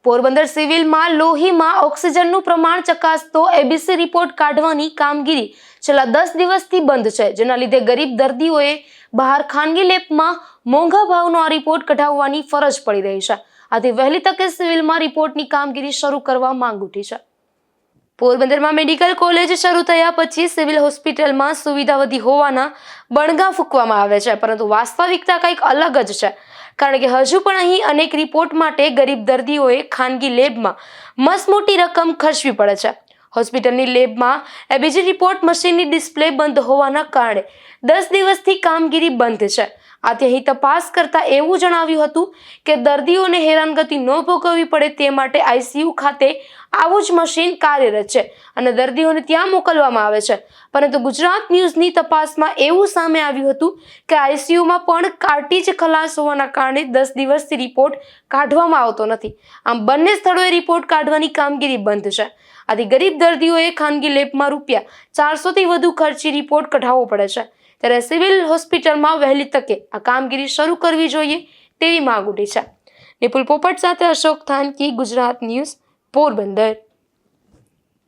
પોરબંદર સિવિલમાં લોહીમાં ઓક્સિજનનું પ્રમાણ ચકાસતો એબીસી રિપોર્ટ કાઢવાની કામગીરી છેલ્લા 10 દિવસથી બંધ છે, જેના લીધે ગરીબ દર્દીઓએ બહાર ખાનગી લેબમાં મોંઘા ભાવનો આ રિપોર્ટ કઢાવવાની ફરજ પડી રહી છે. આથી વહેલી તકે સિવિલમાં રિપોર્ટની કામગીરી શરૂ કરવા માંગ ઉઠી છે. પોરબંદરમાં મેડિકલ કોલેજ શરૂ થયા પછી સિવિલ હોસ્પિટલમાં સુવિધા વધી હોવાના બણગા ફૂંકવામાં આવે છે, પરંતુ વાસ્તવિકતા કંઈક અલગ જ છે. કારણ કે હજુ પણ અહીં અનેક રિપોર્ટ માટે ગરીબ દર્દીઓએ ખાનગી લેબમાં મસમોટી રકમ ખર્ચવી પડે છે. હોસ્પિટલની લેબમાં એબીસી રિપોર્ટ મશીનની ડિસ્પ્લે બંધ હોવાના કારણે 10 દિવસથી કામગીરી બંધ છે. આથી અહીં તપાસ કરતા એવું જણાવ્યું હતું કે દર્દીઓને હેરાનગતિ ન ભોગવવી પડે તે માટે આઈસીયુ ખાતે આવું જ મશીન કાર્યરત છે અને દર્દીઓને ત્યાં મોકલવામાં આવે છે. પરંતુ ગુજરાત ન્યૂઝની તપાસમાં એવું સામે આવ્યું હતું કે આઈસીયુમાં પણ કાર્ટ્રીજ ખલાસ હોવાના કારણે 10 દિવસથી રિપોર્ટ કાઢવામાં આવતો નથી. આમ બંને સ્થળોએ રિપોર્ટ કાઢવાની કામગીરી બંધ છે. આથી ગરીબ દર્દીઓએ ખાનગી લેબમાં ₹400 થી વધુ ખર્ચી રિપોર્ટ કઢાવવો પડે છે. ત્યારે સિવિલ હોસ્પિટલમાં વહેલી તકે આ કામગીરી શરૂ કરવી જોઈએ તેવી માંગ ઉઠી છે. નિપુલ પોપટ સાથે અશોક થાનકી, ગુજરાત ન્યૂઝ, પોરબંદર.